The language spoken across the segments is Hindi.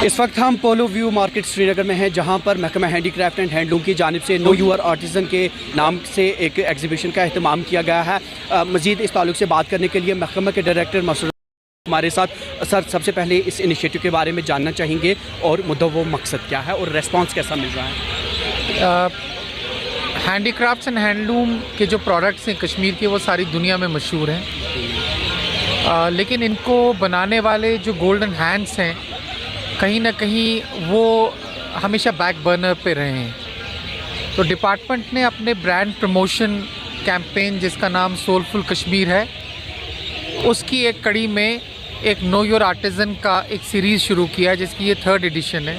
इस वक्त हम पोलो व्यू मार्केट श्रीनगर में हैं, जहां पर महकमा हैंडीक्राफ्ट एंड हैंडलूम की जानिब से नो यूर आर्टिज़न के नाम से एक एग्जीबिशन का अहतमाम किया गया है। मज़ीद इस ताल्लुक से बात करने के लिए महकमा के डायरेक्टर मसूद हमारे साथ। सर, सबसे पहले इस इनिशिएटिव के बारे में जानना चाहेंगे और मुद्दा व मकसद क्या है और रेस्पॉन्स कैसा मिल रहा है? हैंडीक्राफ्ट्स एंड हैंडलूम के जो प्रोडक्ट्स हैं कश्मीर के, वो सारी दुनिया में मशहूर हैं, लेकिन इनको बनाने वाले जो गोल्डन हैंड्स हैं, कहीं ना कहीं वो हमेशा बैक बर्नर पे रहे हैं। तो डिपार्टमेंट ने अपने ब्रांड प्रमोशन कैंपेन, जिसका नाम सोलफुल कश्मीर है, उसकी एक कड़ी में एक नो योर आर्टिज़न का एक सीरीज़ शुरू किया है, जिसकी ये 3rd एडिशन है,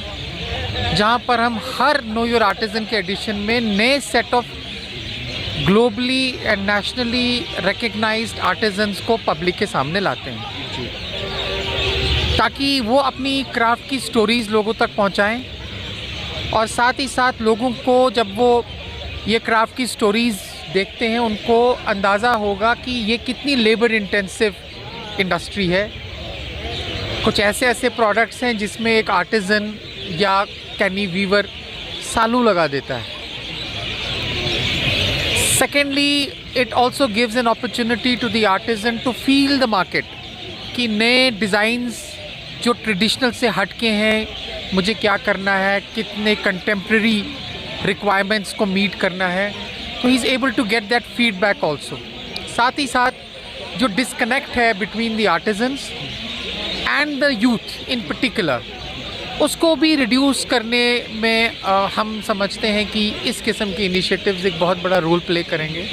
जहाँ पर हम हर नो योर आर्टिज़न के एडिशन में नए set of globally and nationally recognised artisans को पब्लिक के सामने लाते हैं, ताकि वो अपनी क्राफ्ट की स्टोरीज़ लोगों तक पहुंचाएं। और साथ ही साथ लोगों को जब वो ये क्राफ्ट की स्टोरीज़ देखते हैं, उनको अंदाज़ा होगा कि ये कितनी लेबर इंटेंसिव इंडस्ट्री है। कुछ ऐसे प्रोडक्ट्स हैं जिसमें एक आर्टिज़न या कैनी वीवर सालों लगा देता है। Secondly, it also gives an opportunity to the artisan to feel the market, कि नए डिज़ाइंस जो ट्रेडिशनल से हट के हैं, मुझे क्या करना है, कितने कंटेम्प्रेरी रिक्वायरमेंट्स को मीट करना है। तो he is able to get that feedback also. साथ ही साथ जो डिस्कनेक्ट है between the artisans and the youth in particular, उसको भी रिड्यूस करने में हम समझते हैं कि इस किस्म के इनिशिएटिव्स एक बहुत बड़ा रोल प्ले करेंगे।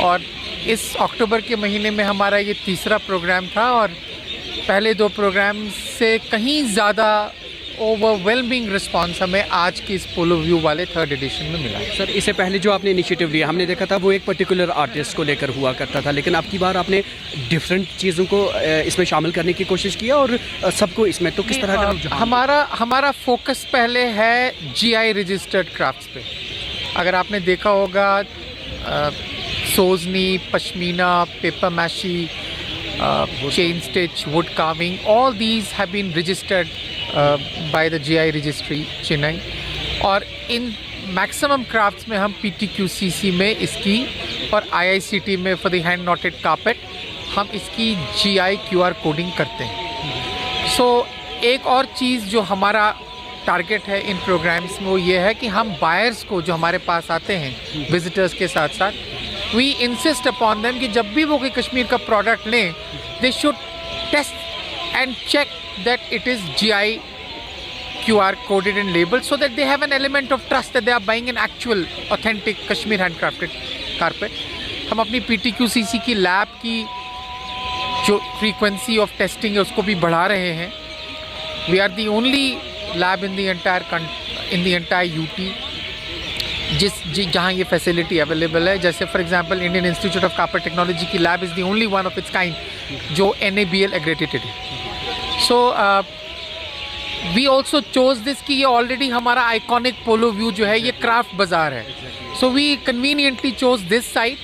और इस अक्टूबर के महीने में हमारा ये 3रा प्रोग्राम था, और पहले 2 प्रोग्राम से कहीं ज़्यादा ओवरवेलमिंग रिस्पांस हमें आज की इस पोलो व्यू वाले 3rd एडिशन में मिला। सर, इससे पहले जो आपने इनिशिएटिव लिया, हमने देखा था वो एक पर्टिकुलर आर्टिस्ट को लेकर हुआ करता था, लेकिन अब की बार आपने डिफरेंट चीज़ों को इसमें शामिल करने की कोशिश किया और सबको इसमें, तो किस तरह का हमारा फोकस पहले है GI रजिस्टर्ड क्राफ्ट्स पे। अगर आपने देखा होगा, Sozni, pashmina, papier mache, chain stitch, wood carving, all these have been registered by the GI registry Chennai. और इन मैक्सिमम क्राफ्ट्स में हम PTQCC में इसकी, और IICT में for the hand noted carpet हम इसकी GI QR कोडिंग करते हैं। सो एक और चीज़ जो हमारा टारगेट है इन प्रोग्राम्स में, वो ये है कि हम बायर्स को, जो हमारे पास आते हैं विजिटर्स के साथ साथ, वी इंसिस्ट अपॉन देम कि जब भी वो कोई कश्मीर का प्रोडक्ट लें, they should test and check that it is GI QR coded and label, so that they have an element of trust that they are buying an actual authentic Kashmir handcrafted carpet. हम अपनी PTQCC की लैब की जो फ्रीक्वेंसी ऑफ टेस्टिंग है, उसको भी बढ़ा रहे हैं। We are the only lab in the entire UT जहाँ ये फैसिलिटी अवेलेबल है। जैसे for example Indian Institute of Carpet Technology की lab is the only one of its kind जो NABL एग्रेडेटेड है। So we also chose this कि ये ऑलरेडी हमारा आइकॉनिक पोलो व्यू जो है, ये क्राफ्ट बाज़ार है। So we conveniently chose this side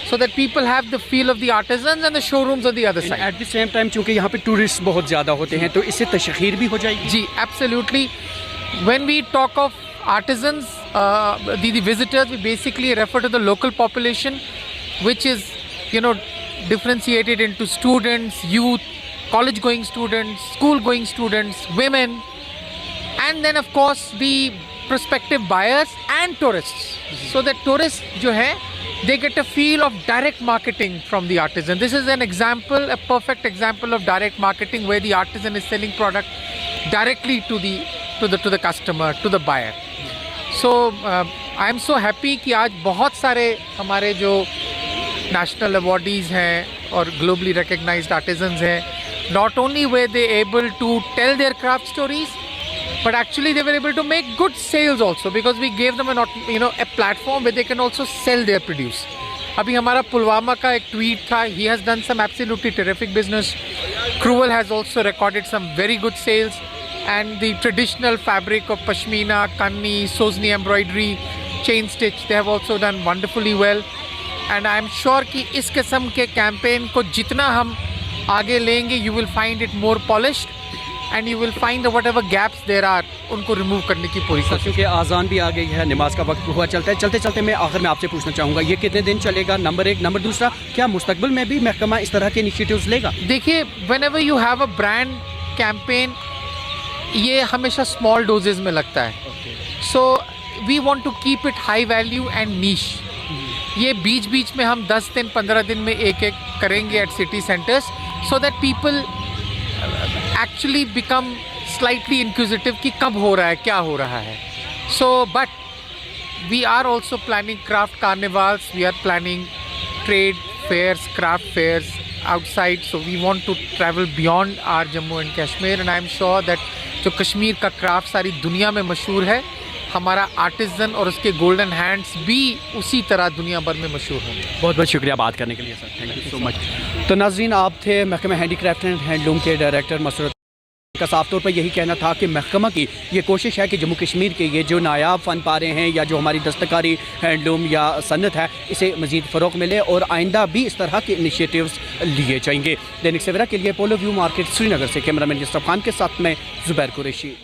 so that people have the feel of the artisans and the showrooms on the other side. At the same time, चूँकि यहाँ पे टूरिस्ट बहुत ज़्यादा होते हैं, तो इससे तशहीर भी हो जाएगी। जी, absolutely. When we talk of artisans, the visitors, we basically refer to the local population, which is, differentiated into students, youth, college-going students, school-going students, women, and then of course the prospective buyers and tourists. So that tourists जो हैं, they get a feel of direct marketing from the artisan. This is an example, a perfect example of direct marketing, where the artisan is selling product directly to the customer, to the buyer. So I am so happy कि आज बहुत सारे हमारे जो national awardees हैं और globally recognized artisans हैं, not only were they able to tell their craft stories, but actually they were able to make good sales also, because we gave them a platform where they can also sell their produce. अभी हमारा पुलवामा का एक ट्वीट था, he has done some absolutely terrific business. Cruel has also recorded some very good sales, and the traditional fabric of pashmina, kanni, sozni embroidery, chain stitch, they have also done wonderfully well. And I am sure कि इस किस्म के कैंपेन को जितना हम आगे लेंगे, you will find it more polished, and you will find whatever gaps there are, उनको remove करने की पूरी सर कोशिश। क्योंकि आज़ान भी आ गई है, नमाज का वक्त हुआ चलता है, चलते चलते मैं आखिर में आपसे पूछना चाहूँगा ये कितने दिन चलेगा, नंबर एक। नंबर दूसरा, क्या मुस्तकबिल में भी महकमा इस तरह के इनिशिएटिव्स लेगा? देखिए, whenever you have a brand campaign, ये हमेशा स्मॉल डोजेज में लगता है। So we want to keep it high value and niche. ये बीच बीच में हम 10 दिन 15 दिन में एक एक करेंगे at city centres, so that people actually become slightly inquisitive कि कब हो रहा है, क्या हो रहा है। So but we are also planning craft carnivals, we are planning trade fairs, craft fairs outside, so we want to travel beyond our Jammu and Kashmir, and I am sure that जो कश्मीर का क्राफ्ट सारी दुनिया में मशहूर है, हमारा आर्टिजन और उसके गोल्डन हैंड्स भी उसी तरह दुनिया भर में मशहूर होंगे। बहुत बहुत शुक्रिया बात करने के लिए sir, thank you so much. तो नाज़रीन, आप थे महकमा हैंडीक्राफ्ट एंड हैंडलूम के डायरेक्टर मसरत का साफ तौर पर यही कहना था कि महकमा की ये कोशिश है कि जम्मू कश्मीर के ये जो नायाब फ़न पारे हैं या जो हमारी दस्तकारी हैंडलूम या सन्नत है, इसे मज़ीद फ़रोग़ मिले और आइंदा भी इस तरह के इनिशिएटिव्स लिए जाएंगे। दैनिक सवेरा के लिए पोलो व्यू मार्केट श्रीनगर से कैमरामैन यसरफ खान के साथ में ज़ुबैर कुरैशी।